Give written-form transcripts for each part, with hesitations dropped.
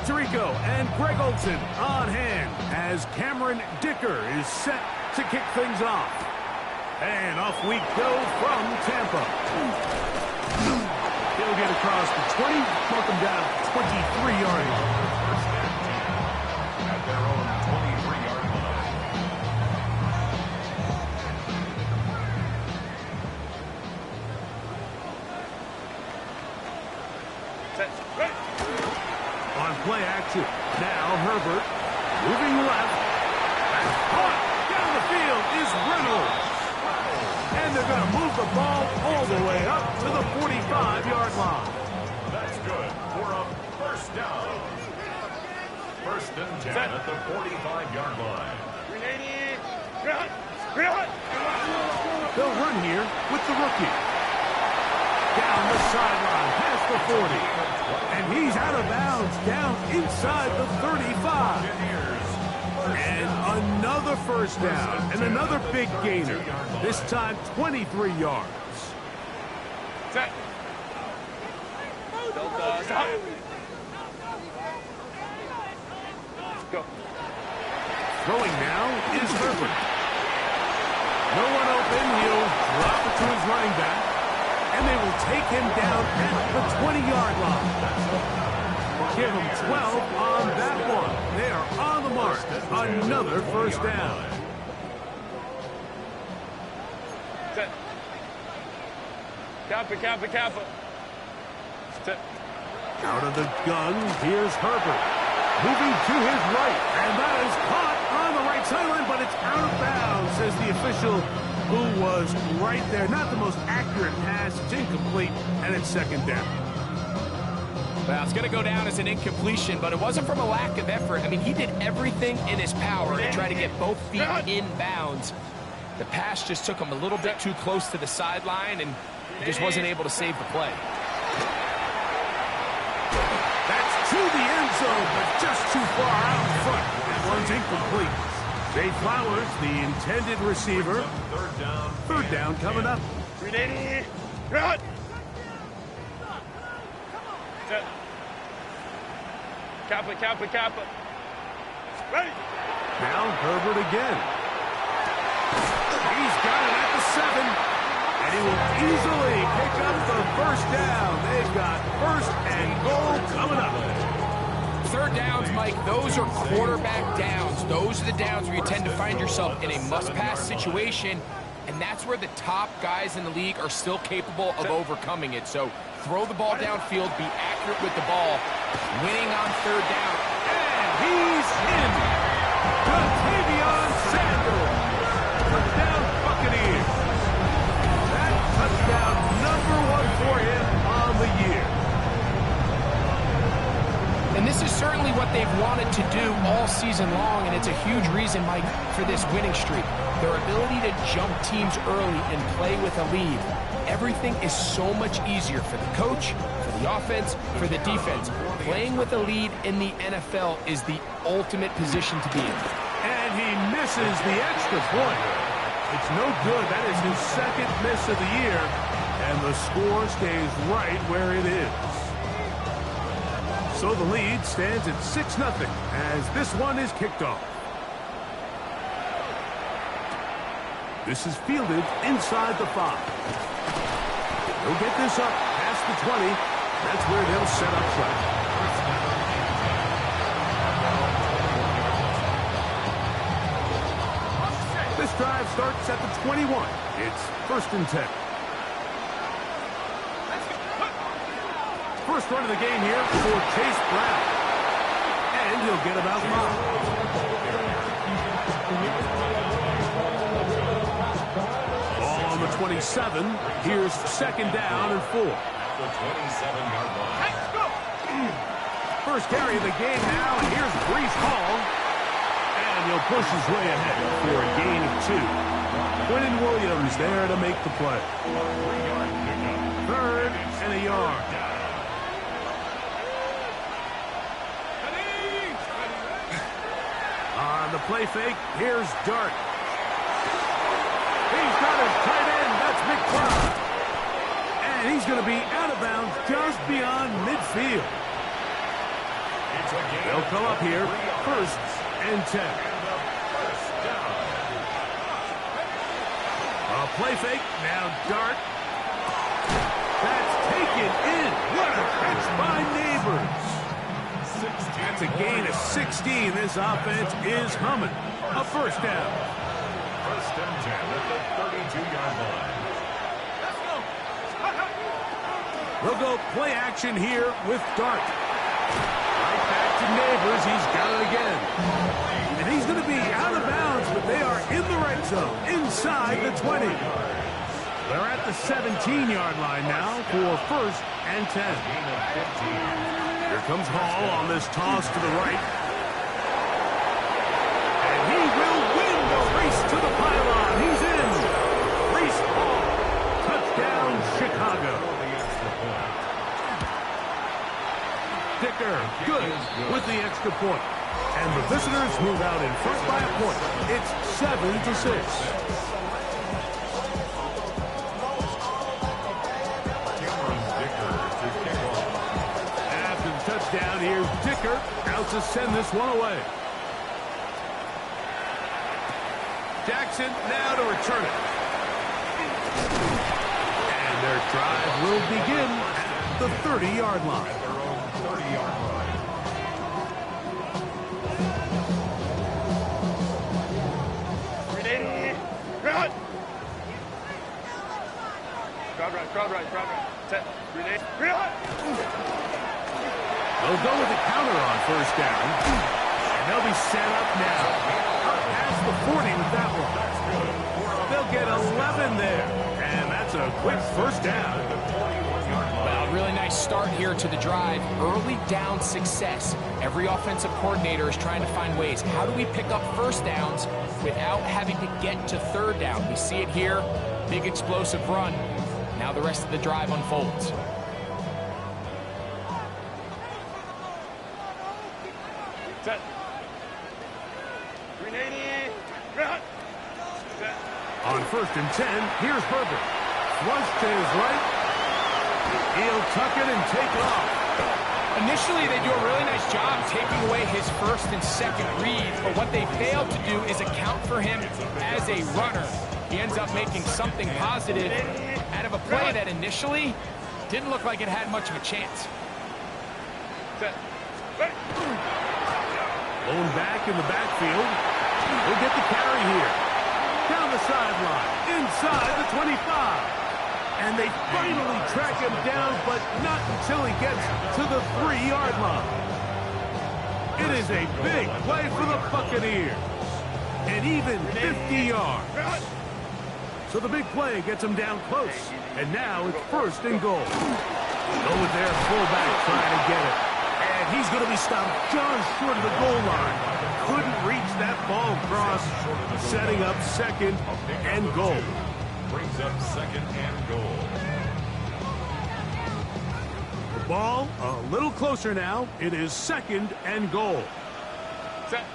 Tirico and Greg Olson on hand as Cameron Dicker is set to kick things off. And off we go from Tampa. He'll get across the 20, mark him down 23-yard line. At their own 23-yard line. On play action, now Herbert moving left. That's caught. Down the field is Reynolds. And they're going to move the ball all the way up to the 45-yard line. That's good for a first down. First and 10 at the 45-yard line. They'll run here with the rookie. Down the sideline, past the 40. And he's out of bounds, down inside the 35. And another first down, and another big gainer. This time, 23 yards. Set. Stop. Go. Throwing now is Herbert. No one open. He'll drop it to his running back. And they will take him down at the 20-yard line. Give him 12 on that one. They are on the mark. Another first down. Set. Kappa. Set. Out of the gun, here's Herbert. Moving to his right. And that is caught on the right sideline, but it's out of bounds, says the official, who was right there. Not the most accurate pass. It's incomplete, and it's second down. Well, it's going to go down as an incompletion, but it wasn't from a lack of effort. I mean, he did everything in his power to try to get both feet in bounds. The pass just took him a little bit too close to the sideline, and he just wasn't able to save the play. That's to the end zone, but just too far out in front. That one's incomplete. Zay Flowers, the intended receiver. Third down coming up. Run. Kappa. Ready. Now Herbert again. He's got it at the 7. And he will easily pick up the first down. They've got first and goal coming up. Third downs, Mike, those are quarterback downs. Those are the downs where you tend to find yourself in a must-pass situation, and that's where the top guys in the league are still capable of overcoming it. So throw the ball downfield, be accurate with the ball, winning on third down. And he's in. Ja'Tavion Sanders. Touchdown Buccaneers. That touchdown #1 for him on the year. And this is certainly what they've wanted to do all season long, and it's a huge reason, Mike, for this winning streak. Their ability to jump teams early and play with a lead. Everything is so much easier for the coach, for the offense, for the defense. Playing with a lead in the NFL is the ultimate position to be in. And he misses the extra point. It's no good. That is his second miss of the year, and the score stays right where it is. So the lead stands at 6-0 as this one is kicked off. This is fielded inside the 5. They'll get this up past the 20. That's where they'll set up shop. This drive starts at the 21. It's first and 10. First run of the game here for Chase Brown. And he'll get about 5. Ball on the 27. Here's second down and 4. The 27-yard line. First carry of the game now, and here's Breece Hall. And he'll push his way ahead for a gain of 2. Quentin Williams there to make the play. Third and a yard. On the play fake, here's Dart. He's got his tight end, that's McBride. And he's going to be out of bounds just beyond midfield. It's a gain They'll come up here, 1st and 10. A play fake, now Dart. That's taken in. What a catch by Neighbors. That's a gain of 16. This offense is humming. A 1st down. 1st and 10 at the 32-yard line. They'll go play action here with Dart. Right back to Neighbors. He's got it again. And he's going to be out of bounds, but they are in the red zone, inside the 20. They're at the 17-yard line now for 1st and 10. Here comes Hall on this toss to the right. And he will win the race to the pylon. He's in. Reese Hall. Touchdown, Chicago. Dicker, good with the extra point. And the visitors move out in front by a point. It's 7-6. After the touchdown, here's Dicker out to send this one away. Jackson now to return it. And their drive will begin at the 30-yard line. 30-yard line. Run! Crowd right. Set. Grenade. Run! They'll go with the counter on 1st down. And they'll be set up now. Up past the 40 with that one. They'll get 11 there. And that's a quick 1st down. Well, really nice start here to the drive. Early down success. Every offensive coordinator is trying to find ways. How do we pick up 1st downs without having to get to 3rd down? We see it here. Big explosive run. Now the rest of the drive unfolds. Set. Grenade. Run! Set. On 1st and 10, here's Herbert. Flush to his right. He'll tuck it and take it off. Initially, they do a really nice job taking away his 1st and 2nd reads, but what they failed to do is account for him as a runner. He ends up making something positive out of a play that initially didn't look like it had much of a chance. Set. Blown back in the backfield. He'll get the carry here. Down the sideline, inside the 25. And they finally track him down, but not until he gets to the 3-yard line. It is a big play for the Buccaneers. And even 50 yards. So the big play gets him down close. And now it's 1st and goal. Go with their fullback trying to get it. And he's going to be stopped just short of the goal line. Couldn't reach that ball across, setting up 2nd and goal. Brings up 2nd and goal. The ball a little closer now. It is 2nd and goal. Set.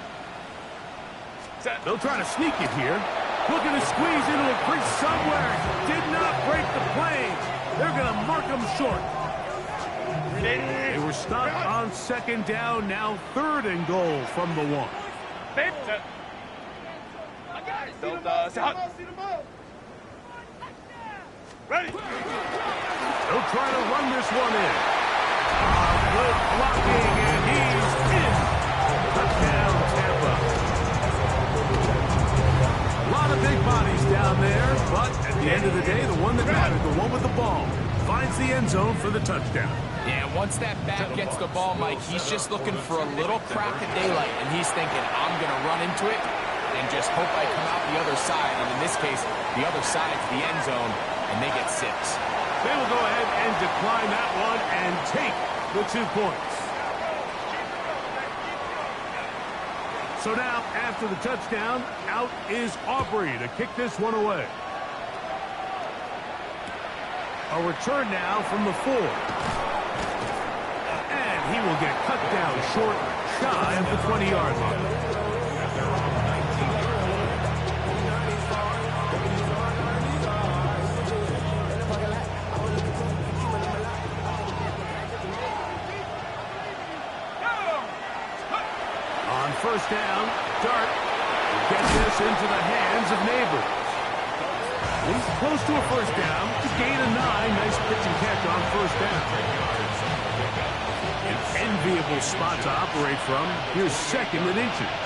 Set. They'll try to sneak it here. Looking to squeeze into a crease somewhere. Did not break the planes. They're going to mark them short. They were stopped on 2nd down. Now 3rd and goal from the 1. Set. Ready. They'll try to run this one in. Good blocking, and he's in. Touchdown, Tampa. A lot of big bodies down there, but at the end of the day, the one that mattered, the one with the ball, finds the end zone for the touchdown. Yeah, once that back gets the ball, Mike, he's just looking for a little crack of daylight, and he's thinking, I'm going to run into it and just hope I come out the other side. And in this case, the other side's the end zone, and they get 6. They will go ahead and decline that one and take the 2 points. So now, after the touchdown, out is Aubrey to kick this one away. A return now from the 4. And he will get cut down short, shy of the 20-yard line. first down. Dart will get this into the hands of neighbors. He's close to a first down. To gain a 9. Nice pitch and catch on first down. An enviable spot to operate from. Here's second and inches.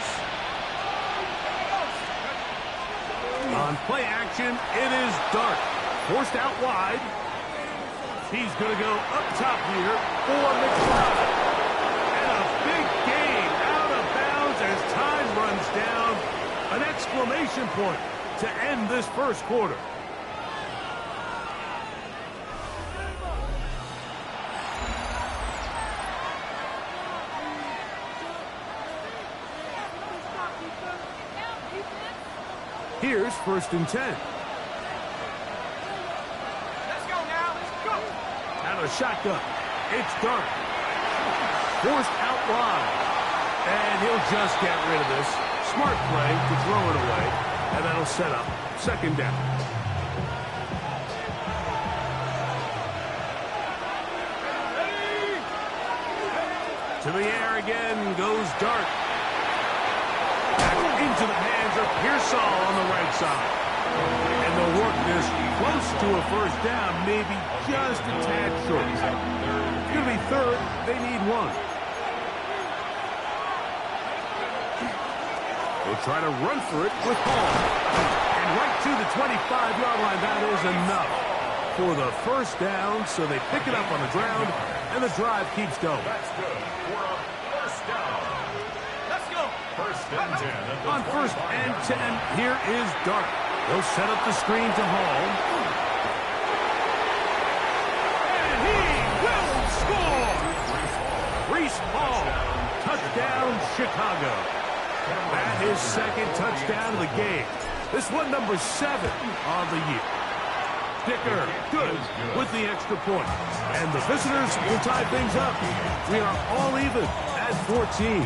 On play action, it is Dart. Forced out wide. He's going to go up top here for McBride. And a big gain out of bounds as time runs down. An exclamation point to end this first quarter. Here's first and 10. Let's go now. Let's go. Out of shotgun. It's Dart. Forced out wide. And he'll just get rid of this. Smart play to throw it away. And that'll set up second down. To the air again goes Dart. Back into the hands of Pearsall on the right side. And they'll work this close to a first down, maybe just a tad short. It's going to be third. They need one. They'll try to run for it with Hall. And right to the 25-yard line. That is enough for the first down. So they pick it up on the ground, and the drive keeps going. That's good for a first down. Let's go. First and 10. On first and 10, here is Dart. They'll set up the screen to Hall. And he will score! Reese Hall, touchdown Chicago. That is second touchdown of the game. This one number 7 on the year. Dicker, good with the extra point. And the visitors will tie things up. We are all even at 14.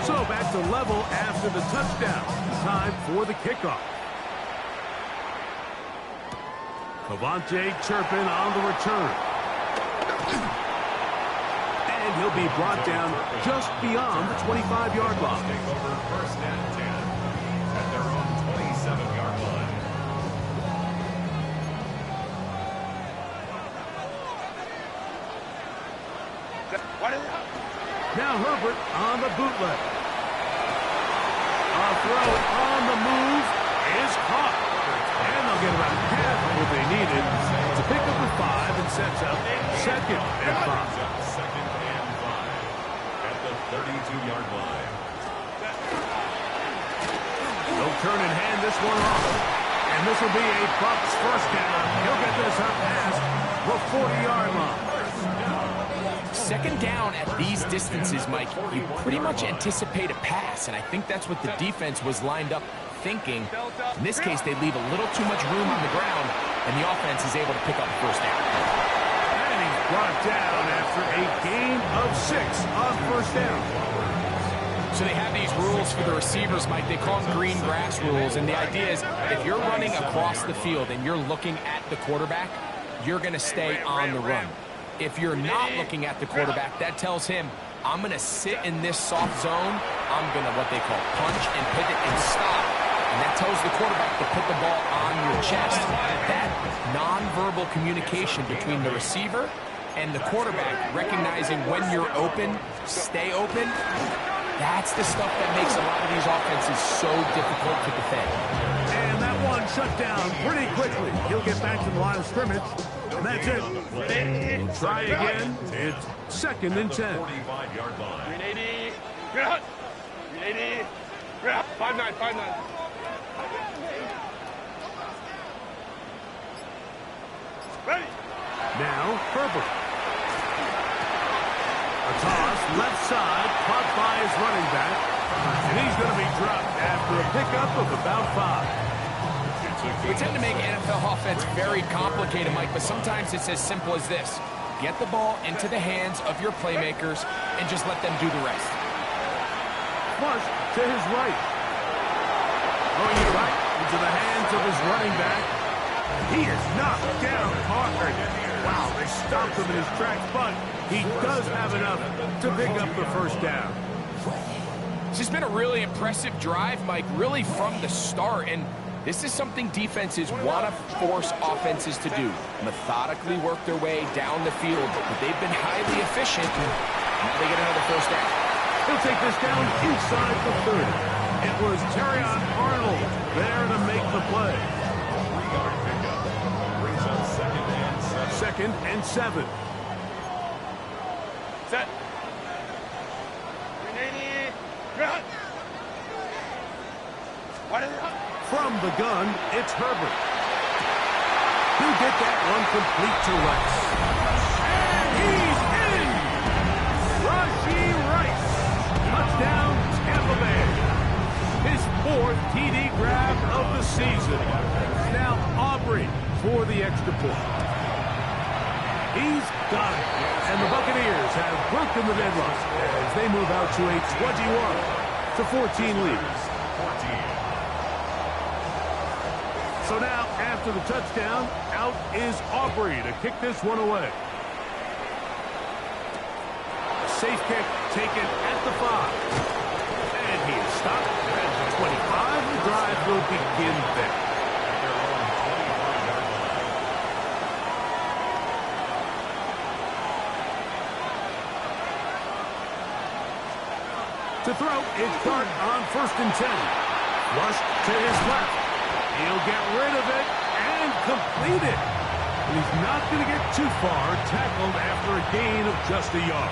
So back to level after the touchdown. Time for the kickoff. Cavante Turpin on the return. And he'll be brought down just beyond the 25-yard line. Take over first and 10 at their own 27-yard line. What is it? Now Herbert on the bootleg. A throw on the move is caught. And they'll get about half of what they needed to pick up with 5 and sets up second and 5. Second and 5 at the 32-yard line. They'll turn and hand this one off. And this will be a Bucs first down. He'll get this up past the 40-yard line. Second down at these distances, Mike, you pretty much anticipate a pass, and I think that's what the defense was lined up thinking. In this case, they leave a little too much room on the ground, and the offense is able to pick up the first down. And he's brought down after a gain of 6 on first down. So they have these rules for the receivers, Mike. They call them green grass rules, and the idea is if you're running across the field and you're looking at the quarterback, you're going to stay on the run. If you're not looking at the quarterback, that tells him, I'm going to sit in this soft zone. I'm going to what they call punch and pivot and stop. And that tells the quarterback to put the ball on your chest. That nonverbal communication between the receiver and the quarterback, recognizing when you're open, stay open, that's the stuff that makes a lot of these offenses so difficult to defend. And that one shut down pretty quickly. He'll get back to the line of scrimmage. And that's it. We'll try again. It's second and 10. 45-yard line. 380. 380. 5'9", 5'9". Ready. Now Herbert. A toss, left side, caught by his running back. And he's going to be dropped after a pickup of about 5. We tend to make NFL offense very complicated, Mike, but sometimes it's as simple as this. Get the ball into the hands of your playmakers and just let them do the rest. Flush to his right. Going to right into the hands of his running back. He is knocked down hard. Wow, they stopped him in his tracks, but he does have enough to pick up the first down. This has been a really impressive drive, Mike, really from the start. And this is something defenses want to force offenses to do. Methodically work their way down the field. But they've been highly efficient. Now they get another first down. He'll take this down inside the 30. It was Terrion Arnold there to make the play. 3-yard pickup. Brings up 2nd and 7. 2nd and 7. Set. 380. Cut. What is it? From the gun, it's Herbert. He'll get that one complete to Rice. And he's in! Rashee Rice. Touchdown, Tampa Bay. His 4th TD grab of the season. Now Aubrey for the extra point. He's got it. And the Buccaneers have broken the deadlock as they move out to a 21-14 lead. 14. So now, after the touchdown, out is Aubrey to kick this one away. A safe kick taken at the 5. And he is stopped at the 25. The drive will begin there. At their own 25-yard line. To throw, it's Dart on 1st and 10. Rush to his left. He'll get rid of it and complete it. And he's not going to get too far, tackled after a gain of just a yard.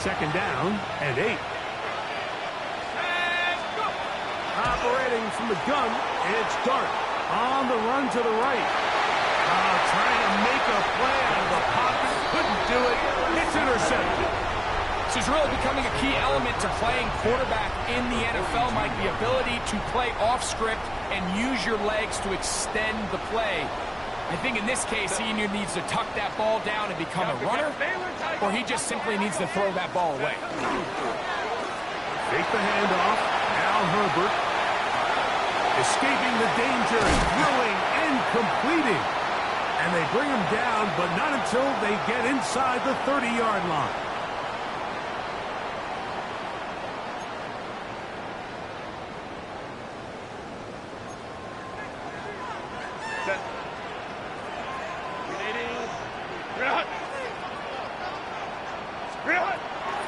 2nd down and 8. Operating from the gun, it's Dart on the run to the right. Trying to make a play out of the pocket. Couldn't do it. It's intercepted. This is really becoming a key element to playing quarterback in the NFL, Mike, the ability to play off script and use your legs to extend the play. I think in this case, he either needs to tuck that ball down and become a runner, or he just simply needs to throw that ball away. Take the handoff. Now Herbert. Escaping the danger, throwing and completing. And they bring him down, but not until they get inside the 30-yard line.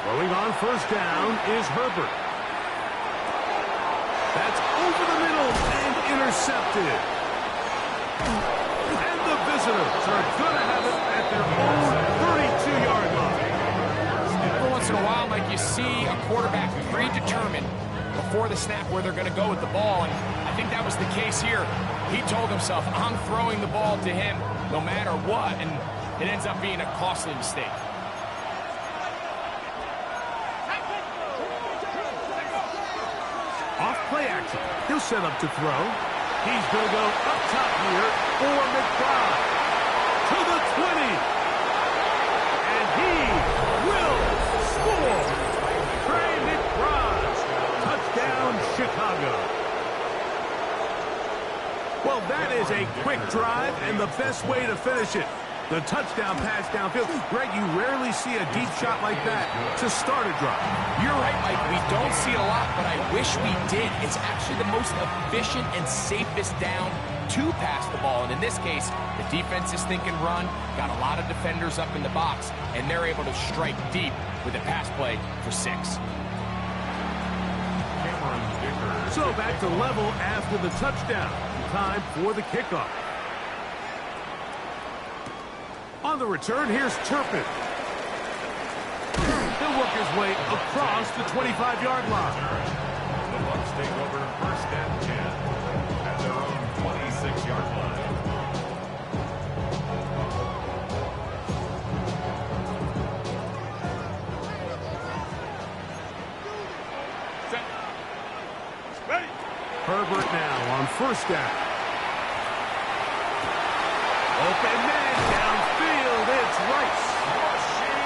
Throwing on 1st down is Herbert. That's over the middle and intercepted. And the visitors are going to have it at their own 32-yard line. Every once in a while, Mike, you see a quarterback predetermined before the snap where they're going to go with the ball, and I think that was the case here. He told himself, I'm throwing the ball to him no matter what, and it ends up being a costly mistake. Off play action. He'll set up to throw. He's going to go up top here for McBride. To the 20. And he will score. Trey McBride. Touchdown, Chicago. Well, that is a quick drive and the best way to finish it. The touchdown pass downfield. Greg, you rarely see a deep shot like that to start a drive. You're right, Mike. We don't see it a lot, but I wish we did. It's actually the most efficient and safest down to pass the ball. And in this case, the defense is thinking run, got a lot of defenders up in the box, and they're able to strike deep with a pass play for 6. So back to level after the touchdown. Time for the kickoff. On the return, here's Turpin. He'll work his way across the 25-yard line. The Bucs take over 1st and 10 at their own 26-yard line. Set. Ready. Herbert now on 1st down. Open man downfield, it's Rice.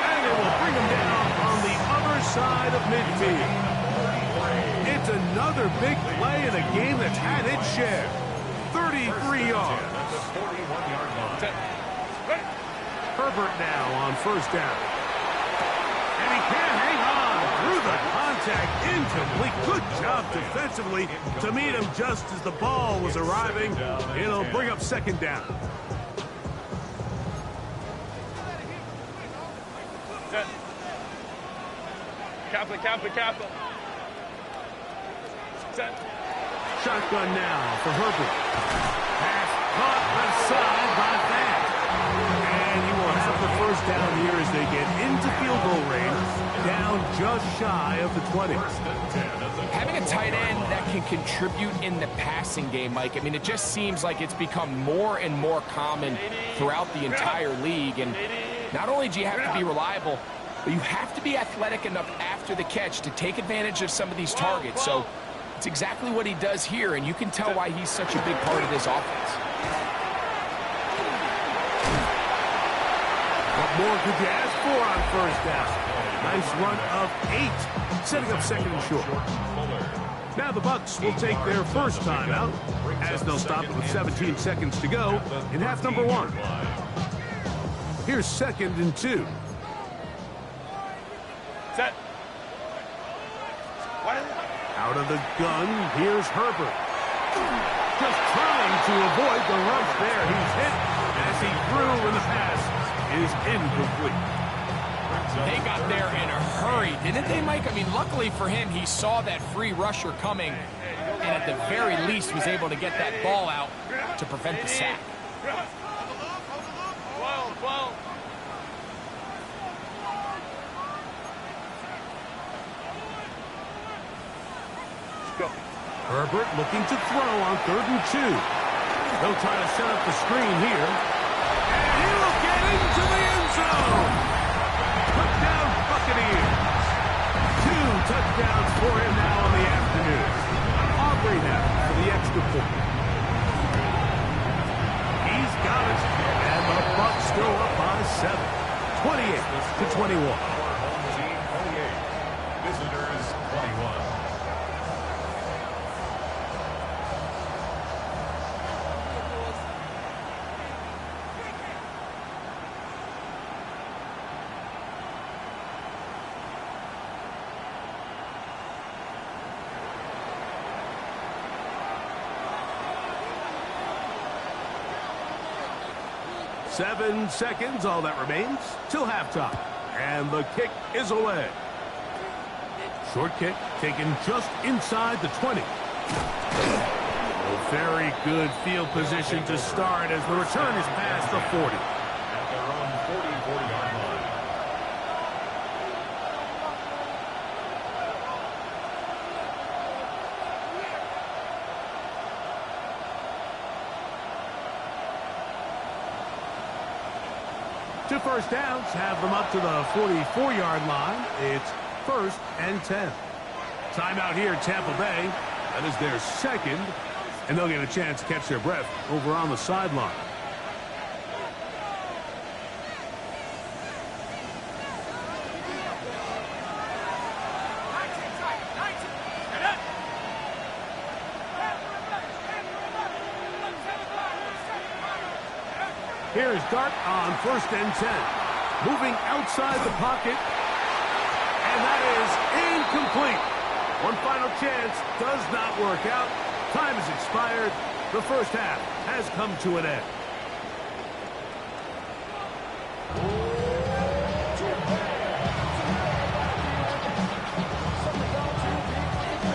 And it will bring him down on the other side of midfield. It's another big play in a game that's had its share. 33 yards. At the 41-yard line. Set. Ready. Herbert now on 1st down. And he can't hang on through the contact. contact, incomplete. Good job defensively to meet him just as the ball was arriving. It'll bring up second down. Set. Capital. Set. Shotgun now for Herbert. Pass caught left side by Fant. And he wants up the first down here as they get into field goal range, down just shy of the 20. Having a tight end that can contribute in the passing game, Mike, I mean, it just seems like it's become more and more common throughout the entire league. And not only do you have to be reliable, but you have to be athletic enough after the catch to take advantage of some of these targets. So it's exactly what he does here, and you can tell why he's such a big part of this offense. What more could you ask for on first down? Nice run of 8, setting up second and short. Now the Bucs will take their first timeout as they'll stop it with 17 seconds to go in half number 1. Here's second and 2. Set. Out of the gun, here's Herbert. Just trying to avoid the rush there. He's hit as he threw, and the pass is incomplete. They got there in a hurry, didn't they, Mike? I mean, luckily for him, he saw that free rusher coming, and at the very least was able to get that ball out to prevent the sack. 12. Go. Herbert looking to throw on 3rd and 2. They'll try to set up the screen here. And he'll get into the end zone. Touchdown Buccaneers. 2 touchdowns for him now on the afternoon. Aubrey now for the extra point. He's got it. And the Bucs go up by 7. 28-21. Home team 28. Visitors 21. Seven seconds, all that remains, till halftime. And the kick is away. Short kick taken just inside the 20. A very good field position to start as the return is past the 40. At their own 40-yard line. Two first downs have them up to the 44-yard line. It's 1st and 10. Timeout here, Tampa Bay. That is their second, and they'll get a chance to catch their breath over on the sideline. Here's Dart on 1st and 10. Moving outside the pocket. And that is incomplete. One final chance does not work out. Time has expired. The first half has come to an end.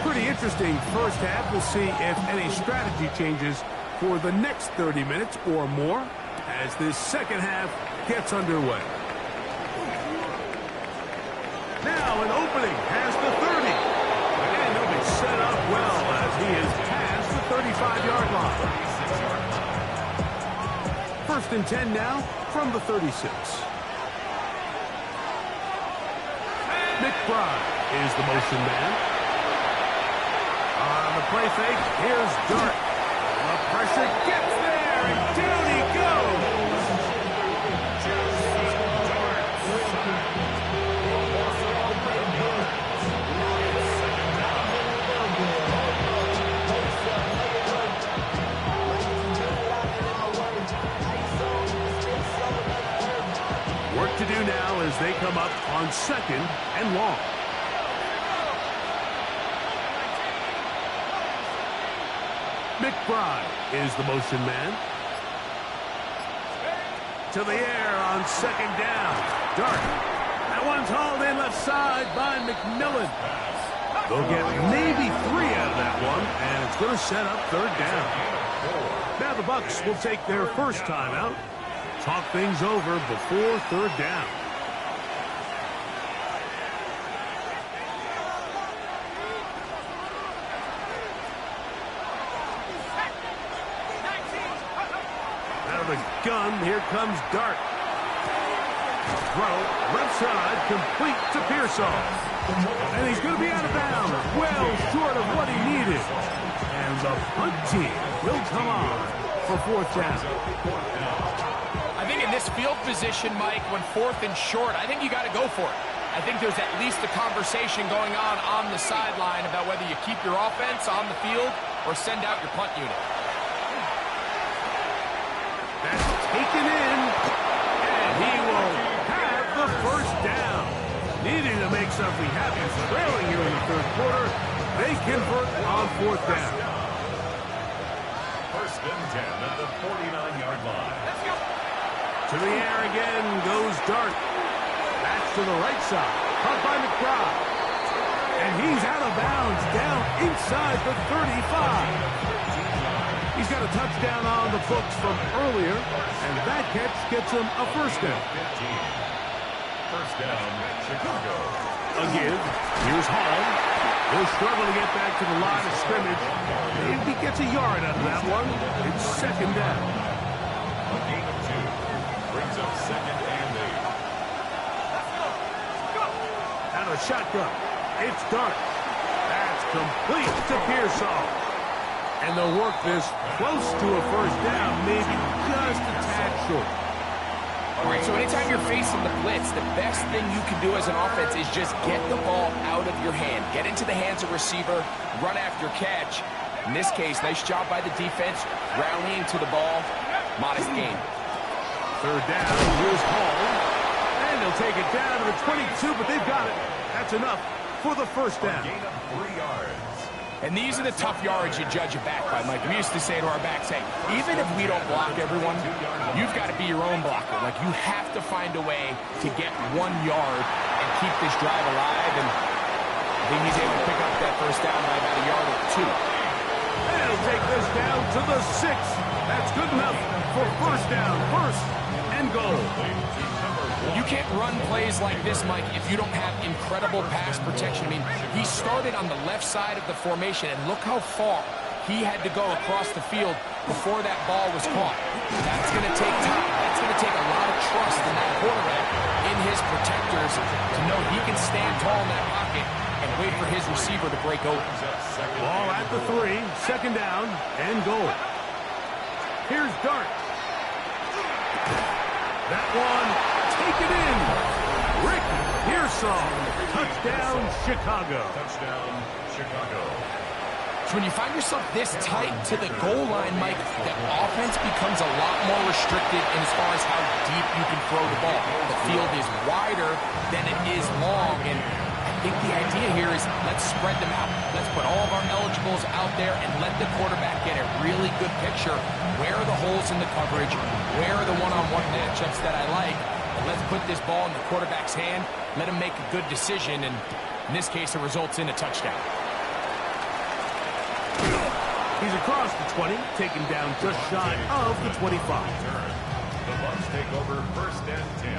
Pretty interesting first half. We'll see if any strategy changes for the next 30 minutes or more as this second half gets underway. Now an opening past the 30. And he'll be set up well as he is past the 35-yard line. 1st and 10 now from the 36. McBride is the motion man. On the play fake, here's Dart. The pressure gets there, and down he goes. Work to do now as they come up on 2nd and long. McBride is the motion man. To the air on second down. Dart. That one's hauled in left side by McMillan. They'll get maybe 3 out of that one, and it's going to set up third down. Now the Bucs will take their first timeout. Talk things over before third down. Out of the gun, here comes Dart. Throw, left side, complete to Pearsall. And he's going to be out of bounds, well short of what he needed. And the punt team will come on for fourth down. I think in this field position, Mike, when fourth and short, I think you got to go for it. I think there's at least a conversation going on the sideline about whether you keep your offense on the field or send out your punt unit. That's taken in, and he will have the first down. Needing to make something happen, trailing here in the third quarter. They convert on fourth down. First and 10 at the 49-yard line. Let's go. To the air again goes Dart. That's to the right side. Caught by McBride. And he's out of bounds down inside the 35. He's got a touchdown on the books from earlier, and that catch gets him a first down. First down, Chicago. A give. Here's Hall. He'll struggle to get back to the line of scrimmage. If he gets a yard out of that one, it's second down. A gain of 2 brings up second and 8. Out of the shotgun. It's Dart. That's complete to Pearsall. And they'll work this close to a first down, maybe just a tad short. All right, so anytime you're facing the blitz, the best thing you can do as an offense is just get the ball out of your hand. Get into the hands of receiver, run after catch. In this case, nice job by the defense, rallying to the ball. Modest gain. Third down, here's Hall. And they'll take it down to the 22, but they've got it. That's enough for the first down. Gain of 3 yards. And these are the tough yards you judge a back by, Mike. We used to say to our backs, hey, even if we don't block everyone, you've got to be your own blocker. Like, you have to find a way to get 1 yard and keep this drive alive. And I think he's able to pick up that first down by about a yard or 2. And he'll take this down to the 6. That's good enough for first down, first and goal. You can't run plays like this, Mike, if you don't have incredible pass protection. I mean, he started on the left side of the formation, and look how far he had to go across the field before that ball was caught. That's going to take time. That's going to take a lot of trust in that quarterback, in his protectors, to know he can stand tall in that pocket and wait for his receiver to break open. Ball at the 3, second down and goal. Here's Dart. That one taken in. Rick Pearsall. Touchdown, Chicago. Touchdown, Chicago. So when you find yourself this tight to the goal line, Mike, the offense becomes a lot more restricted in as far as how deep you can throw the ball. The field is wider than it is long, and I think the idea here is let's spread them out. Let's put all of our eligibles out there and let the quarterback get a really good picture. Where are the holes in the coverage? Where are the one-on-one matchups that I like? And let's put this ball in the quarterback's hand, let him make a good decision, and in this case, it results in a touchdown. He's across the 20, taken down just shy of the 25. The Bucs take over first and 10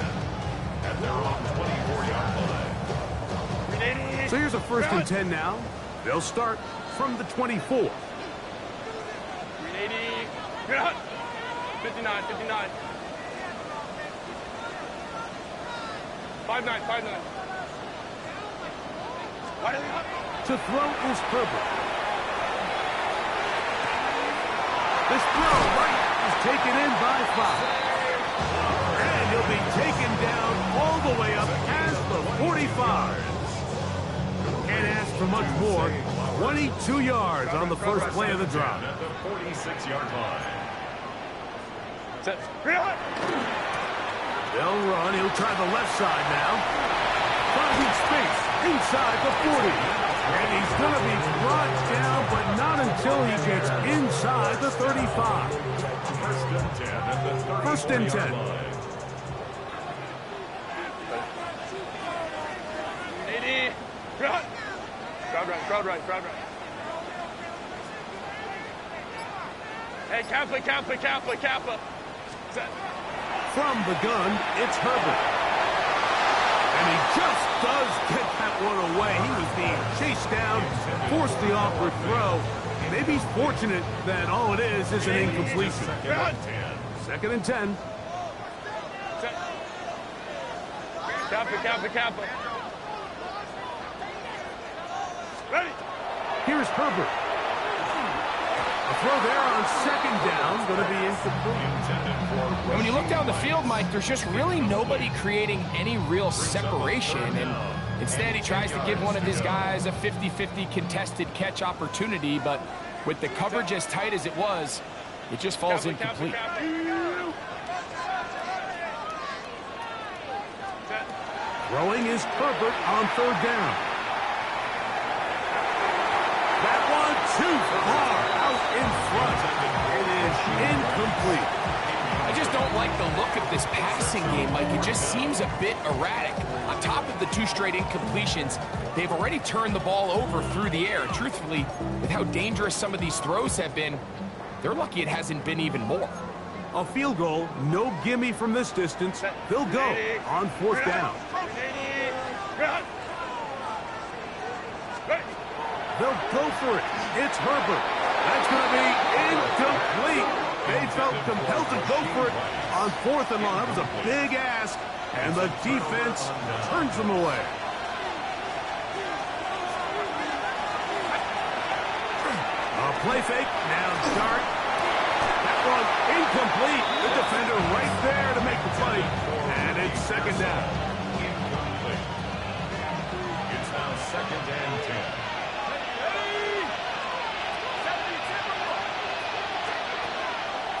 at their own 24-yard line. So here's a first and 10 now. They'll start from the 24. 380. Good hunt. 59, 59. 5-9, 5-9. Why do they hunt? To throw is Herbert. This throw right is taken in by 5. And he'll be taken down all the way up past the 45. Can't ask for much more. 22 yards on the first play of the drive. At the 46-yard line. Set. Real hunt. They'll run. He'll try the left side now. Finding space inside the 40. And he's going to be brought down, but not until he gets inside the 35. First and 10. Crowd right. Hey, Kappa. Set. From the gun, it's Herbert. And he just does get that one away. He was being chased down, forced the awkward throw. Maybe he's fortunate that all it is an incompletion. Second and 10. Set. Kappa. Ready. Here's Herbert. A throw there on second down, going to be incomplete. And when you look down the field, Mike, there's just really nobody creating any real separation. And instead, he tries to give one of his guys a 50-50 contested catch opportunity. But with the coverage as tight as it was, it just falls incomplete. Throwing is Herbert on third down. That one too far out in front. It is incomplete. I just don't like the look of this passing game, Mike. It just seems a bit erratic. On top of the 2 straight incompletions, they've already turned the ball over through the air. Truthfully, with how dangerous some of these throws have been, they're lucky it hasn't been even more. A field goal, no gimme from this distance. They'll go on fourth down. They'll go for it. It's Herbert. That's going to be incomplete. They felt compelled to go for it on fourth and long. That was a big ask, and the defense turns them away. A play fake, now dart. That one incomplete. The defender right there to make the play, and it's second down. It's now second and 10.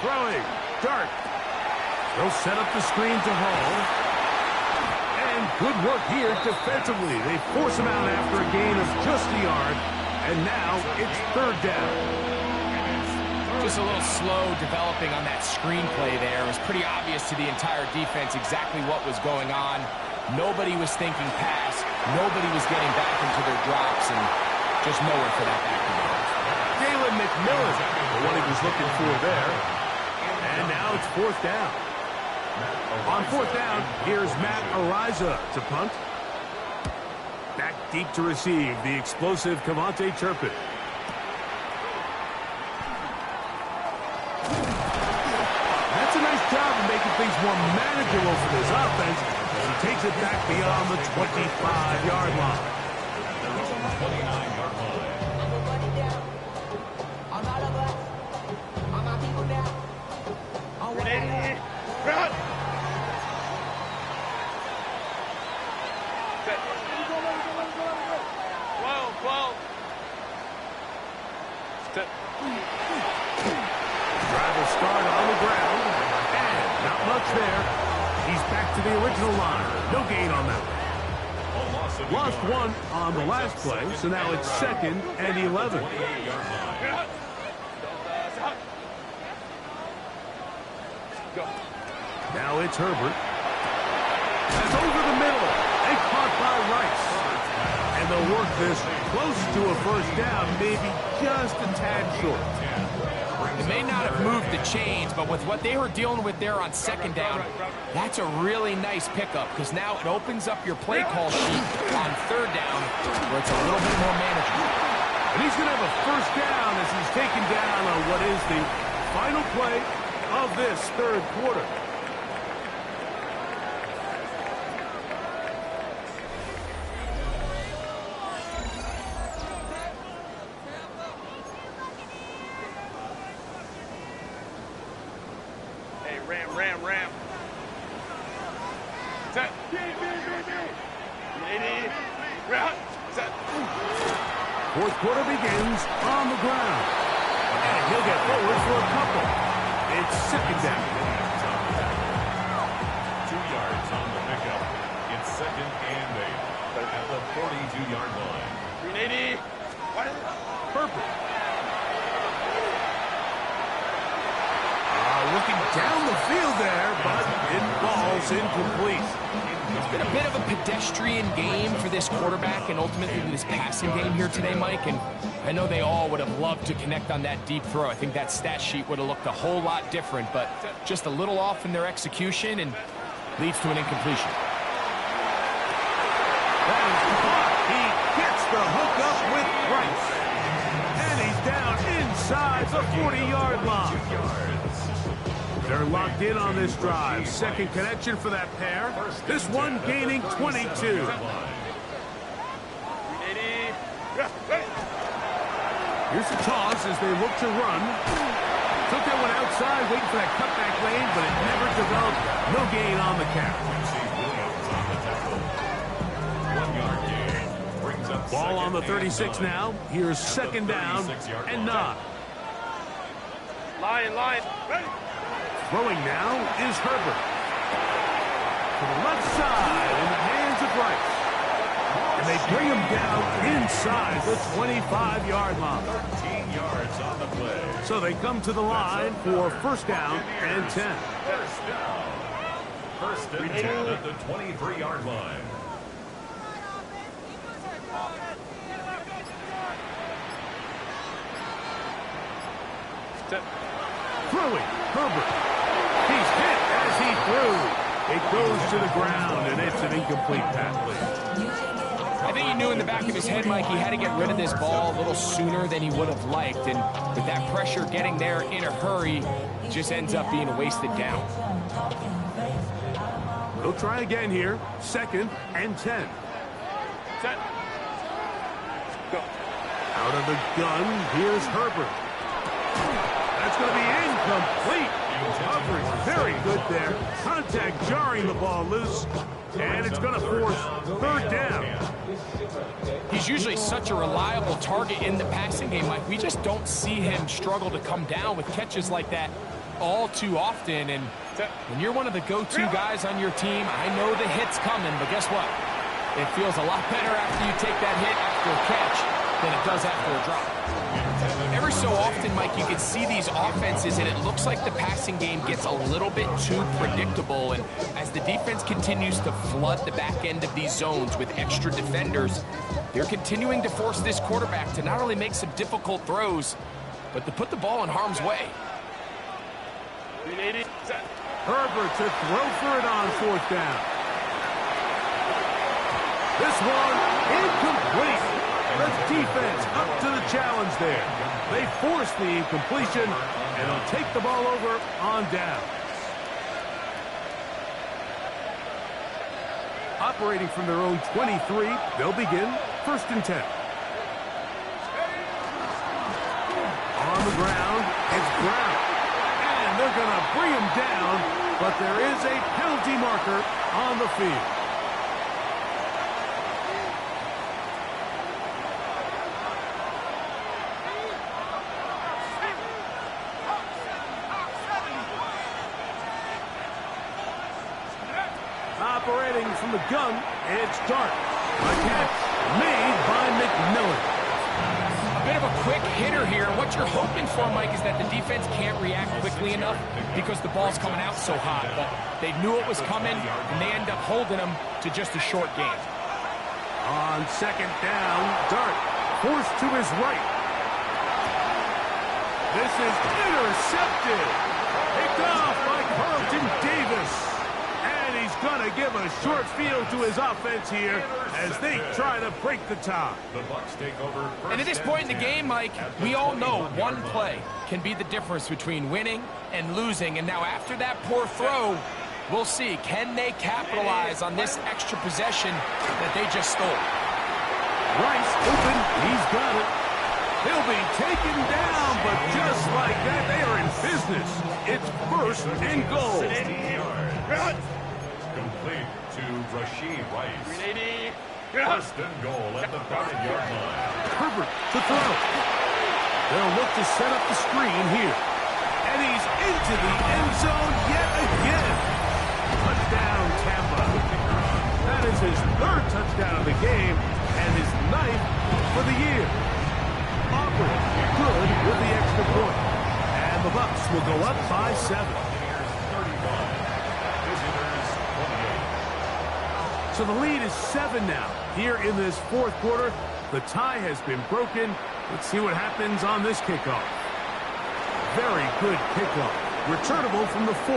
Throwing, dart. They'll set up the screen to Hall. And good work here defensively. They force him out after a gain of just a yard. And now it's third down. Just a little slow developing on that screenplay there. It was pretty obvious to the entire defense exactly what was going on. Nobody was thinking pass. Nobody was getting back into their drops, and just nowhere for that back to go. Jalen McMillan, what he was looking for there. And now it's fourth down. On fourth down, here's Matt Ariza to punt. Back deep to receive, the explosive Cavante Turpin. That's a nice job of making things more manageable for this offense as he takes it back beyond the 25-yard line. 29-yard line. Driver start on the ground, and not much there. He's back to the original line. No gain on that one. Lost one on the last play, so now it's second and 11. Now it's Herbert. That's over the middle. And caught by Rice. And they'll work this close to a first down, maybe just a tad short. It may not have moved the chains, but with what they were dealing with there on second down, that's a really nice pickup because now it opens up your play call sheet on third down where it's a little bit more manageable. And he's going to have a first down as he's taken down on what is the final play of this third quarter. Ram. Set. Set. Fourth quarter begins on the ground. And he'll get forward for a couple. It's second down. 2 yards on the pickup. It's second and 8 at the 42-yard line. 380. Herbert. Looking down the field there, but it falls incomplete. It's been a bit of a pedestrian game for this quarterback and ultimately this passing game here today, Mike. And I know they all would have loved to connect on that deep throw. I think that stat sheet would have looked a whole lot different, but just a little off in their execution and leads to an incompletion. That is caught. He gets the hook up with Rice. And he's down inside the 40-yard line. They're locked in on this drive. Second connection for that pair. This one gaining 22. Here's the toss as they look to run. Took that one outside, waiting for that cutback lane, but it never developed. No gain on the carry. Ball on the 36 now. Here's second down and 9. Line. Ready. Throwing now is Herbert. To the left side in the hands of Rice. And they bring him down inside the 25-yard line. 13 yards on the play. So they come to the line for first down and 10. First down. First and 10 at the 23-yard line. Throwing, Herbert. He's hit as he threw. It goes to the ground, and it's an incomplete pass. I think he knew in the back of his head, Mike, he had to get rid of this ball a little sooner than he would have liked. And with that pressure getting there in a hurry, it just ends up being a wasted down. They'll try again here. Second and 10. Set. Go. Out of the gun, here's Herbert. That's going to be incomplete. Coverage very good there. Contact jarring the ball loose. And it's going to force third down. He's usually such a reliable target in the passing game, Mike. We just don't see him struggle to come down with catches like that all too often. And when you're one of the go-to guys on your team, I know the hit's coming, but guess what? It feels a lot better after you take that hit after a catch than it does after a drop. Every so often, Mike, you can see these offenses, and it looks like the passing game gets a little bit too predictable. And as the defense continues to flood the back end of these zones with extra defenders, they're continuing to force this quarterback to not only make some difficult throws, but to put the ball in harm's way. 380. Set. Herbert to throw for it on fourth down. This one incomplete. The defense up to the challenge there. They force the incompletion, and they'll take the ball over on down. Operating from their own 23, they'll begin first and 10. On the ground, it's Brown. And they're going to bring him down, but there is a penalty marker on the field. Operating from the gun, it's Dart. A catch made by McMillan. A bit of a quick hitter here. What you're hoping for, Mike, is that the defense can't react quickly enough because the ball's coming out so hot. But they knew it was coming, and they end up holding them to just a short game. On second down, Dart forced to his right. This is intercepted. Picked off by Carlton Davis. And he's going to give a short field to his offense here as they try to break the tie. The Bucs take over. And at this point in the game, Mike, we all know one play can be the difference between winning and losing. And now after that poor throw, we'll see. Can they capitalize on this extra possession that they just stole? Rice open. He's got it. He'll be taken down, but just like that, they are in business. It's first and goal. Complete to Rashid Rice. 380. First and goal at the 5-yard line. Herbert to throw. They'll look to set up the screen here. And he's into the end zone yet again. Touchdown, Tampa. That is his third touchdown of the game and his ninth for the the Bucs will go up by 7. So the lead is 7 now. Here in this fourth quarter, the tie has been broken. Let's see what happens on this kickoff. Very good kickoff. Returnable from the 4.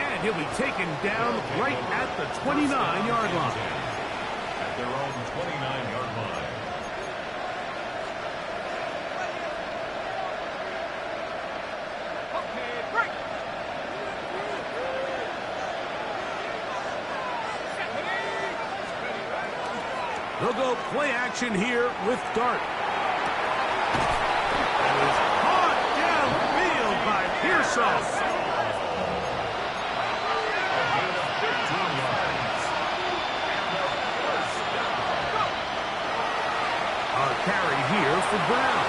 And he'll be taken down right at the 29-yard line. At their own 29-yard line. They'll go play action here with Dart. That is caught downfield by Pearsall. A carry here for Brown.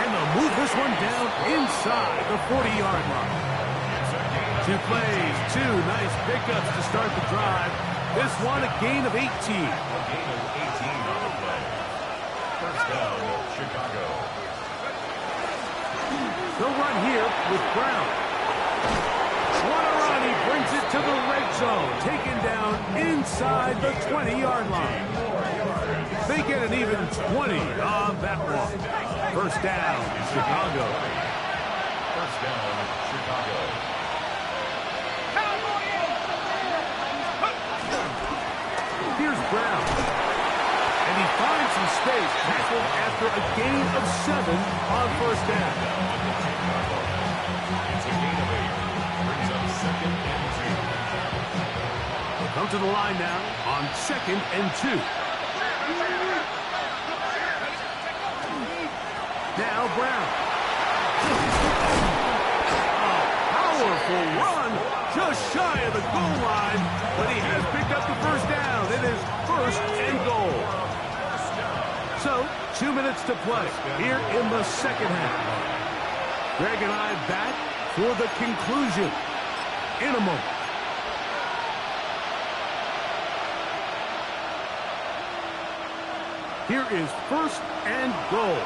And they'll move this one down inside the 40-yard line. 2 plays, 2 nice pickups to start the drive. This one, a gain of 18. A gain of 18 on the play. First down, Chicago. They'll run here with Brown. What a run. He brings it to the red zone. Taken down inside the 20-yard line. They get an even 20 on that one. First down, Chicago. First down, Chicago. Here's Brown. And he finds some space, tackled after a gain of 7 on first down. It's a gain of 8. Brings up 2nd and 2. They'll come to the line now on 2nd and 2. Now Brown. A powerful run just shy of the goal line, but he has picked up the first down. It is 1st and goal. So, 2 minutes to play here in the second half. Greg and I back for the conclusion in a moment. Here is 1st and goal.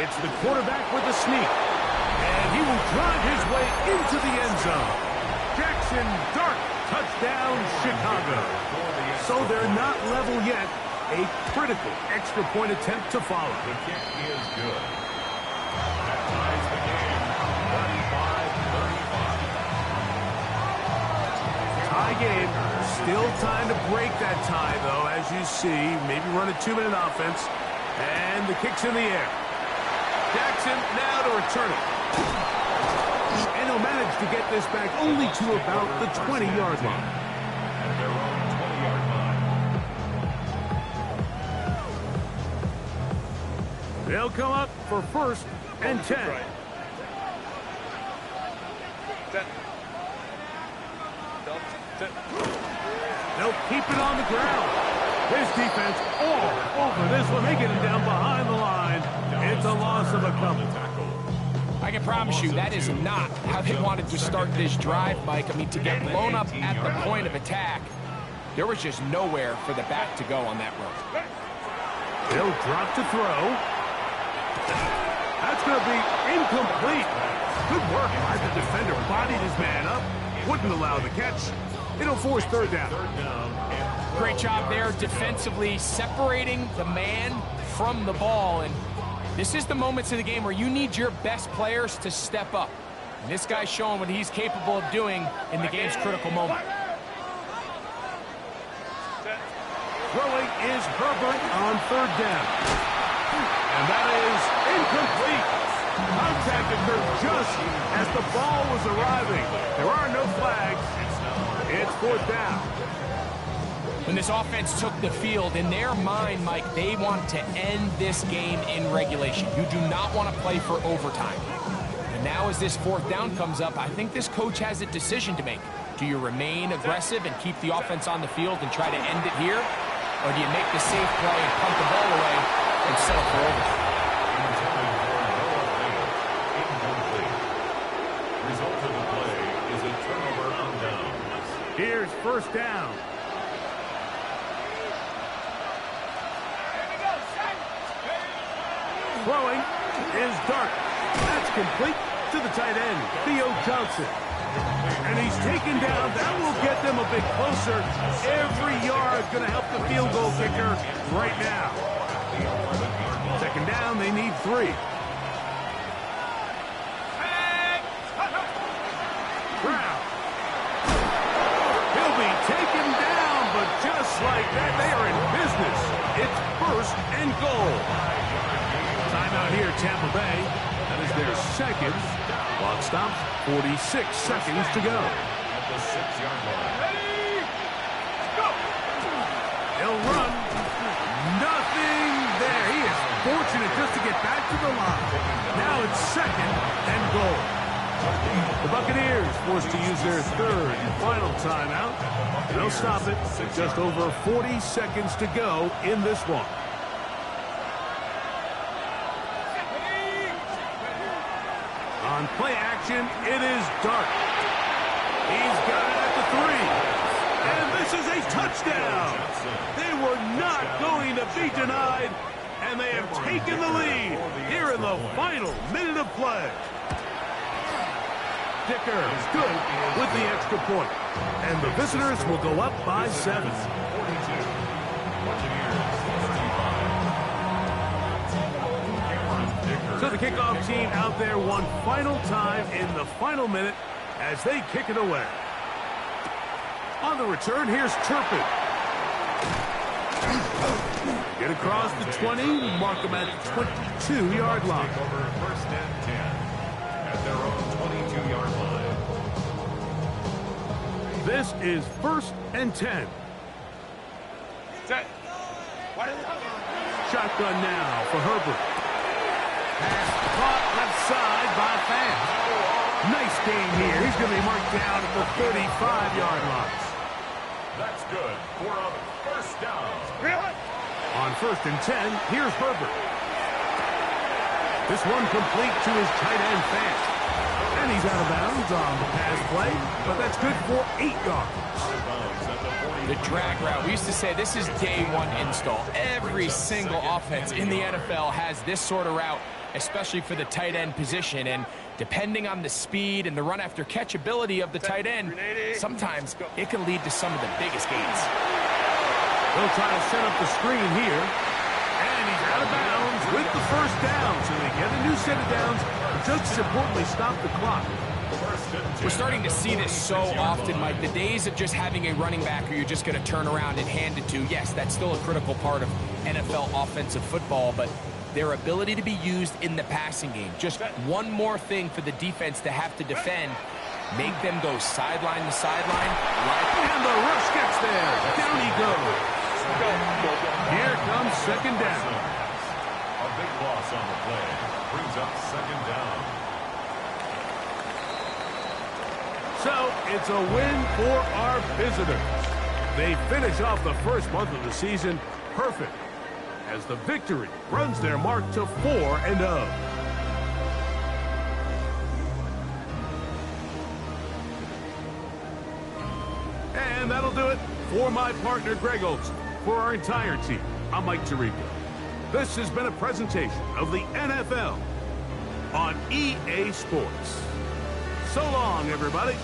It's the quarterback with the sneak. And he will drive his way into the end zone. Jackson Dart, touchdown Chicago. So they're not level yet. A critical extra point attempt to follow. The kick is good. That ties the game. 35-35. Tie game. Still time to break that tie, though, as you see. Maybe run a 2-minute offense. And the kick's in the air. Jackson now to return it. And he'll manage to get this back only to about the 20-yard line. At their own 20-yard line. They'll come up for 1st and 10. They'll keep it on the ground. His defense all over this one. They get him down behind the line. It's a loss of a couple. I can promise you that is not how they wanted to start this drive, Mike. I mean, to get blown up at the point of attack, there was just nowhere for the back to go on that run. They'll drop to throw. That's going to be incomplete. Good work by the defender. Bodied his man up. Wouldn't allow the catch. It'll force 3rd down. Great job there defensively, separating the man from the ball. And this is the moments of the game where you need your best players to step up. And this guy's showing what he's capable of doing in the game's critical moment. Throwing is Herbert on 3rd down. And that is incomplete. Contact occurred just as the ball was arriving. There are no flags. It's 4th down. When this offense took the field, in their mind, Mike, they want to end this game in regulation. You do not want to play for overtime. And now as this 4th down comes up, I think this coach has a decision to make. Do you remain aggressive and keep the offense on the field and try to end it here? Or do you make the safe play and punt the ball away and settle for overtime? Result of the play is a turnover on downs. Here's 1st down. Throwing is Dart. That's complete to the tight end, Theo Johnson. And he's taken down. That will get them a bit closer. Every yard going to help the field goal kicker right now. Second down, they need 3. Brown. He'll be taken down, but just like that, they are in business. It's 1st and goal. Timeout here, Tampa Bay. That is their second. Clock stops, 46 seconds to go. At the 6-yard line. Ready, go! He'll run. Nothing there. He is fortunate just to get back to the line. Now it's 2nd and goal. The Buccaneers forced to use their 3rd and final timeout. They'll stop it with just over 40 seconds to go in this one. On play action, it is Dart. He's got it at the 3. And this is a touchdown. They were not going to be denied, and they have taken the lead here in the final minute of play. Dicker is good with the extra point, and the visitors will go up by 7. So the kickoff team out there one final time in the final minute as they kick it away. On the return, here's Turpin. Get across the 20, mark them at the 22-yard line. Over 1st and 10 at their own 22-yard line. This is 1st and 10. Set. Shotgun now for Herbert. Pass caught left side by Fan. Nice game here. He's going to be marked down at the 35-yard line. That's good for a 1st down. On 1st and 10, here's Herbert. This one complete to his tight end, Fan. And he's out of bounds on the pass play, but that's good for 8 yards. The drag route. We used to say this is day 1 install. Every single offense in the NFL has this sort of route, especially for the tight end position. And depending on the speed and the run after catch ability of the tight end, sometimes it can lead to some of the biggest gains. They'll try to set up the screen here. And he's out of bounds with the 1st down. So they get a new set of downs, but just as importantly, stop the clock. We're starting to see this so often, Mike. The days of just having a running back who you're just going to turn around and hand it to, yes, that's still a critical part of NFL offensive football, but their ability to be used in the passing game, just one more thing for the defense to have to defend, make them go sideline to sideline. And the rush gets there. Down he goes. Here comes 2nd down. A big loss on the play. Brings up 2nd down. So it's a win for our visitors. They finish off the first month of the season perfect as the victory runs their mark to 4-0. And that'll do it for my partner, Greg Olson. For our entire team, I'm Mike Tirico. This has been a presentation of the NFL on EA Sports. So long, everybody.